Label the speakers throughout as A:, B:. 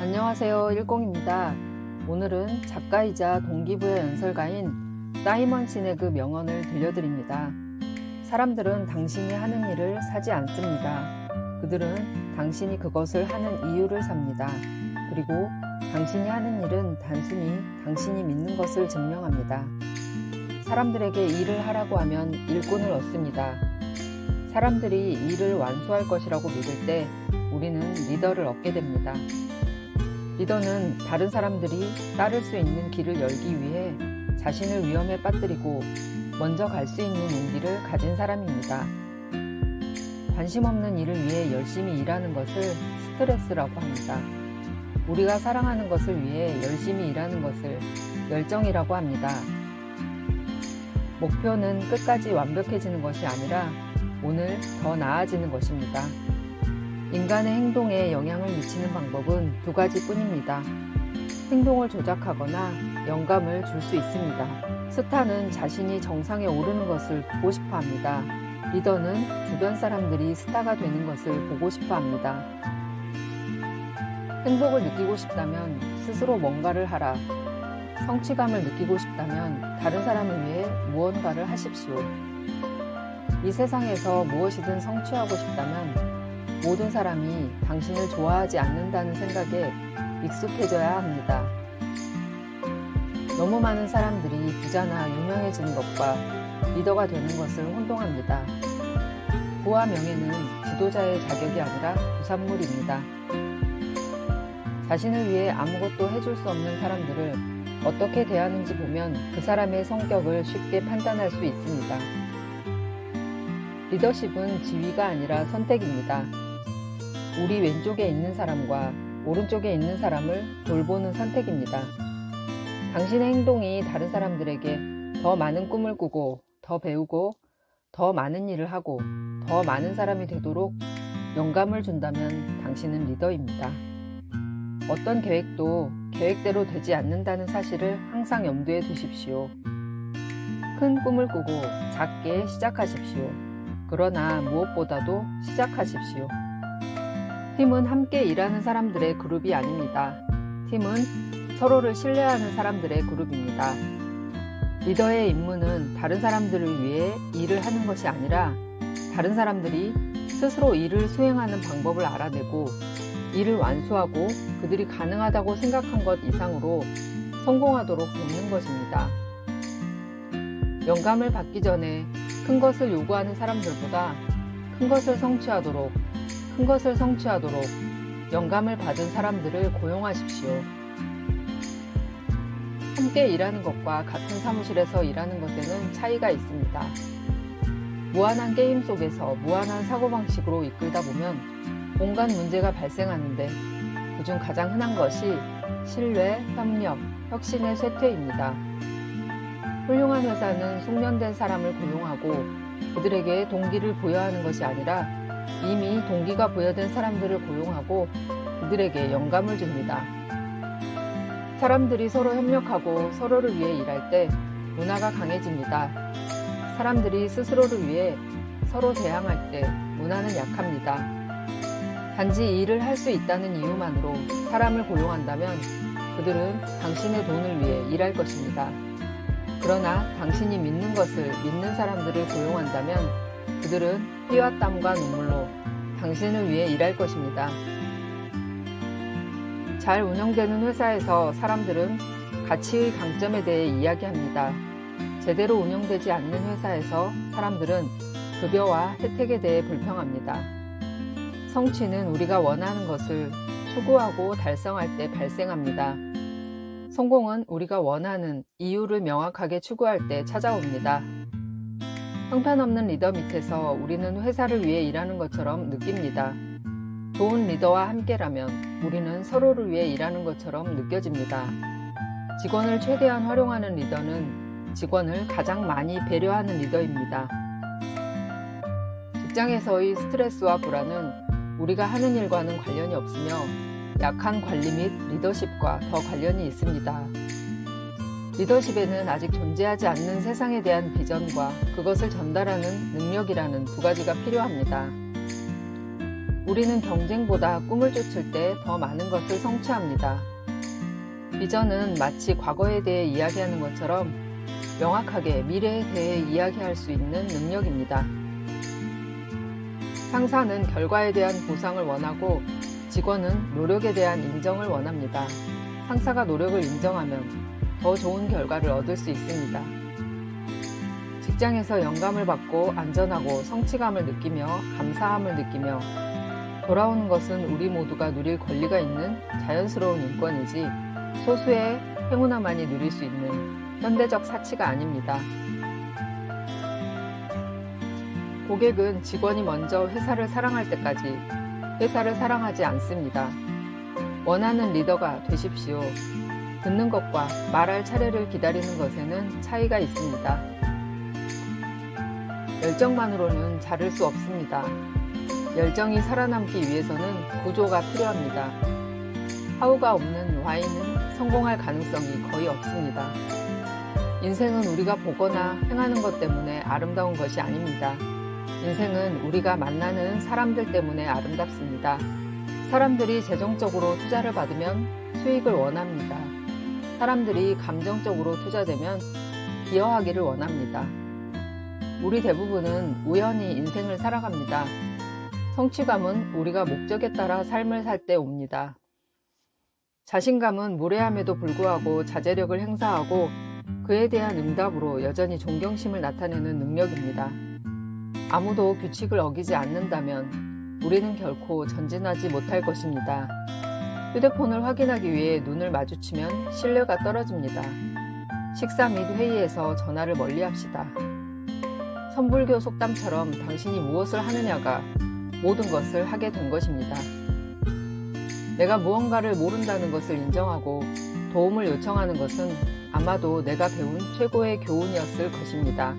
A: 안녕하세요. 일공입니다. 오늘은 작가이자 동기부여 연설가인 사이먼 시네그 명언을 들려드립니다. 사람들은 당신이 하는 일을 사지 않습니다. 그들은 당신이 그것을 하는 이유를 삽니다. 그리고 당신이 하는 일은 단순히 당신이 믿는 것을 증명합니다. 사람들에게 일을 하라고 하면 일꾼을 얻습니다. 사람들이 일을 완수할 것이라고 믿을 때 우리는 리더를 얻게 됩니다. 리더는 다른 사람들이 따를 수 있는 길을 열기 위해 자신을 위험에 빠뜨리고 먼저 갈 수 있는 용기를 가진 사람입니다. 관심 없는 일을 위해 열심히 일하는 것을 스트레스라고 합니다. 우리가 사랑하는 것을 위해 열심히 일하는 것을 열정이라고 합니다. 목표는 끝까지 완벽해지는 것이 아니라 오늘 더 나아지는 것입니다. 인간의 행동에 영향을 미치는 방법은 두 가지뿐입니다. 행동을 조작하거나 영감을 줄 수 있습니다. 스타는 자신이 정상에 오르는 것을 보고 싶어 합니다. 리더는 주변 사람들이 스타가 되는 것을 보고 싶어 합니다. 행복을 느끼고 싶다면 스스로 뭔가를 하라. 성취감을 느끼고 싶다면 다른 사람을 위해 무언가를 하십시오. 이 세상에서 무엇이든 성취하고 싶다면 모든 사람이 당신을 좋아하지 않는다는 생각에 익숙해져야 합니다. 너무 많은 사람들이 부자나 유명해지는 것과 리더가 되는 것을 혼동합니다. 부와 명예는 지도자의 자격이 아니라 부산물입니다. 자신을 위해 아무것도 해줄 수 없는 사람들을 어떻게 대하는지 보면 그 사람의 성격을 쉽게 판단할 수 있습니다. 리더십은 지위가 아니라 선택입니다. 우리 왼쪽에 있는 사람과 오른쪽에 있는 사람을 돌보는 선택입니다. 당신의 행동이 다른 사람들에게 더 많은 꿈을 꾸고, 더 배우고, 더 많은 일을 하고, 더 많은 사람이 되도록 영감을 준다면 당신은 리더입니다. 어떤 계획도 계획대로 되지 않는다는 사실을 항상 염두에 두십시오. 큰 꿈을 꾸고 작게 시작하십시오. 그러나 무엇보다도 시작하십시오. 팀은 함께 일하는 사람들의 그룹이 아닙니다. 팀은 서로를 신뢰하는 사람들의 그룹입니다. 리더의 임무는 다른 사람들을 위해 일을 하는 것이 아니라 다른 사람들이 스스로 일을 수행하는 방법을 알아내고 일을 완수하고 그들이 가능하다고 생각한 것 이상으로 성공하도록 돕는 것입니다. 영감을 받기 전에 큰 것을 요구하는 사람들보다 큰 것을 성취하도록 영감을 받은 사람들을 고용하십시오. 함께 일하는 것과 같은 사무실에서 일하는 것에는 차이가 있습니다. 무한한 게임 속에서 무한한 사고방식으로 이끌다 보면 온갖 문제가 발생하는데 그중 가장 흔한 것이 신뢰, 협력, 혁신의 쇠퇴입니다. 훌륭한 회사는 숙련된 사람을 고용하고 그들에게 동기를 부여하는 것이 아니라 이미 동기가 부여된 사람들을 고용하고 그들에게 영감을 줍니다. 사람들이 서로 협력하고 서로를 위해 일할 때 문화가 강해집니다. 사람들이 스스로를 위해 서로 대항할 때 문화는 약합니다. 단지 일을 할 수 있다는 이유만으로 사람을 고용한다면 그들은 당신의 돈을 위해 일할 것입니다. 그러나 당신이 믿는 것을 믿는 사람들을 고용한다면 그들은 피와 땀과 눈물로 당신을 위해 일할 것입니다. 잘 운영되는 회사에서 사람들은 가치의 강점에 대해 이야기합니다. 제대로 운영되지 않는 회사에서 사람들은 급여와 혜택에 대해 불평합니다. 성취는 우리가 원하는 것을 추구하고 달성할 때 발생합니다. 성공은 우리가 원하는 이유를 명확하게 추구할 때 찾아옵니다. 형편없는 리더 밑에서 우리는 회사를 위해 일하는 것처럼 느낍니다. 좋은 리더와 함께라면 우리는 서로를 위해 일하는 것처럼 느껴집니다. 직원을 최대한 활용하는 리더는 직원을 가장 많이 배려하는 리더입니다. 직장에서의 스트레스와 불안은 우리가 하는 일과는 관련이 없으며 약한 관리 및 리더십과 더 관련이 있습니다. 리더십에는 아직 존재하지 않는 세상에 대한 비전과 그것을 전달하는 능력이라는 두 가지가 필요합니다. 우리는 경쟁보다 꿈을 쫓을 때 더 많은 것을 성취합니다. 비전은 마치 과거에 대해 이야기하는 것처럼 명확하게 미래에 대해 이야기할 수 있는 능력입니다. 상사는 결과에 대한 보상을 원하고 직원은 노력에 대한 인정을 원합니다. 상사가 노력을 인정하면 더 좋은 결과를 얻을 수 있습니다. 직장에서 영감을 받고 안전하고 성취감을 느끼며 감사함을 느끼며 돌아오는 것은 우리 모두가 누릴 권리가 있는 자연스러운 인권이지 소수의 행운아만이 누릴 수 있는 현대적 사치가 아닙니다. 고객은 직원이 먼저 회사를 사랑할 때까지 회사를 사랑하지 않습니다. 원하는 리더가 되십시오. 듣는 것과 말할 차례를 기다리는 것에는 차이가 있습니다. 열정만으로는 자를 수 없습니다. 열정이 살아남기 위해서는 구조가 필요합니다. 하우가 없는 와인은 성공할 가능성이 거의 없습니다. 인생은 우리가 보거나 행하는 것 때문에 아름다운 것이 아닙니다. 인생은 우리가 만나는 사람들 때문에 아름답습니다. 사람들이 재정적으로 투자를 받으면 수익을 원합니다. 사람들이 감정적으로 투자되면 기여하기를 원합니다. 우리 대부분은 우연히 인생을 살아갑니다. 성취감은 우리가 목적에 따라 삶을 살 때 옵니다. 자신감은 무례함에도 불구하고 자제력을 행사하고 그에 대한 응답으로 여전히 존경심을 나타내는 능력입니다. 아무도 규칙을 어기지 않는다면 우리는 결코 전진하지 못할 것입니다. 휴대폰을 확인하기 위해 눈을 마주치면 신뢰가 떨어집니다. 식사 및 회의에서 전화를 멀리합시다. 선불교 속담처럼 당신이 무엇을 하느냐가 모든 것을 하게 된 것입니다. 내가 무언가를 모른다는 것을 인정하고 도움을 요청하는 것은 아마도 내가 배운 최고의 교훈이었을 것입니다.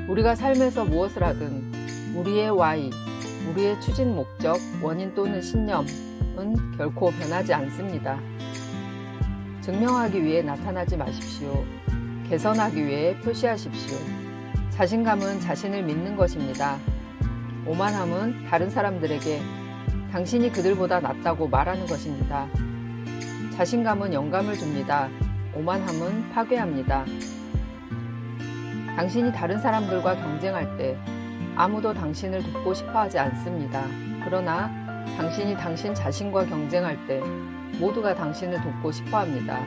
A: 우리가 삶에서 무엇을 하든 우리의 why, 우리의 추진 목적, 원인 또는 신념은 결코 변하지 않습니다. 증명하기 위해 나타나지 마십시오. 개선하기 위해 표시하십시오. 자신감은 자신을 믿는 것입니다. 오만함은 다른 사람들에게 당신이 그들보다 낫다고 말하는 것입니다. 자신감은 영감을 줍니다. 오만함은 파괴합니다. 당신이 다른 사람들과 경쟁할 때 아무도 당신을 돕고 싶어 하지 않습니다. 그러나 당신이 당신 자신과 경쟁할 때 모두가 당신을 돕고 싶어 합니다.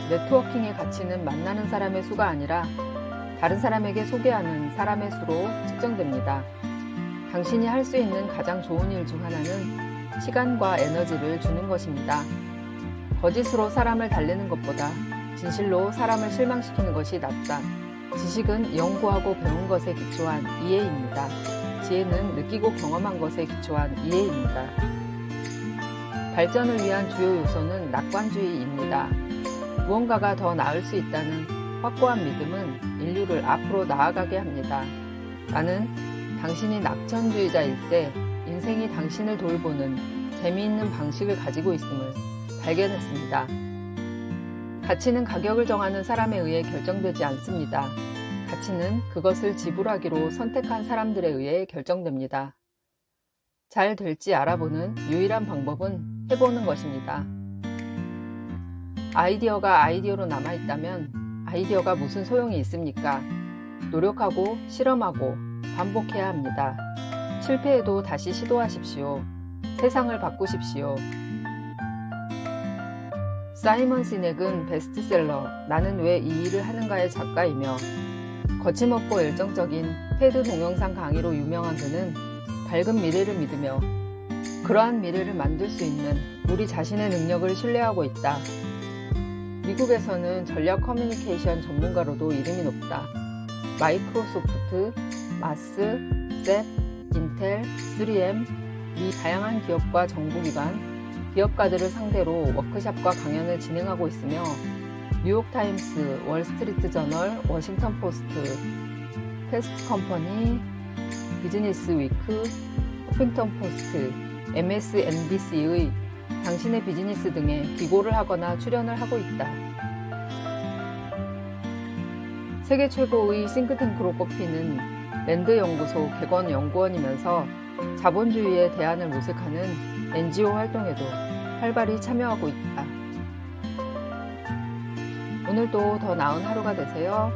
A: 네트워킹의 가치는 만나는 사람의 수가 아니라 다른 사람에게 소개하는 사람의 수로 측정됩니다. 당신이 할 수 있는 가장 좋은 일 중 하나는 시간과 에너지를 주는 것입니다. 거짓으로 사람을 달래는 것보다 진실로 사람을 실망시키는 것이 낫다. 지식은 연구하고 배운 것에 기초한 이해입니다. 지혜는 느끼고 경험한 것에 기초한 이해입니다. 발전을 위한 주요 요소는 낙관주의입니다. 무언가가 더 나을 수 있다는 확고한 믿음은 인류를 앞으로 나아가게 합니다. 나는 당신이 낙천주의자일 때 인생이 당신을 돌보는 재미있는 방식을 가지고 있음을 발견했습니다. 가치는 가격을 정하는 사람에 의해 결정되지 않습니다. 가치는 그것을 지불하기로 선택한 사람들에 의해 결정됩니다. 잘 될지 알아보는 유일한 방법은 해보는 것입니다. 아이디어가 아이디어로 남아있다면 아이디어가 무슨 소용이 있습니까? 노력하고 실험하고 반복해야 합니다. 실패해도 다시 시도하십시오. 세상을 바꾸십시오. 사이먼 시넥은 베스트셀러 나는 왜 이 일을 하는가의 작가이며 거침없고 열정적인 테드 동영상 강의로 유명한 그는 밝은 미래를 믿으며 그러한 미래를 만들 수 있는 우리 자신의 능력을 신뢰하고 있다. 미국에서는 전략 커뮤니케이션 전문가로도 이름이 높다. 마이크로소프트, 마스, 셋, 인텔, 3M, 미 다양한 기업과 정부기관, 기업가들을 상대로 워크숍과 강연을 진행하고 있으며 뉴욕타임스, 월스트리트저널, 워싱턴포스트, 패스트컴퍼니, 비즈니스위크, 후핑턴포스트, MSNBC의 당신의 비즈니스 등에 기고를 하거나 출연을 하고 있다. 세계 최고의 싱크탱크로 꼽히는 랜드 연구소 개건 연구원이면서 자본주의의 대안을 모색하는 NGO 활동에도 활발히 참여하고 있다. 오늘도 더 나은 하루가 되세요.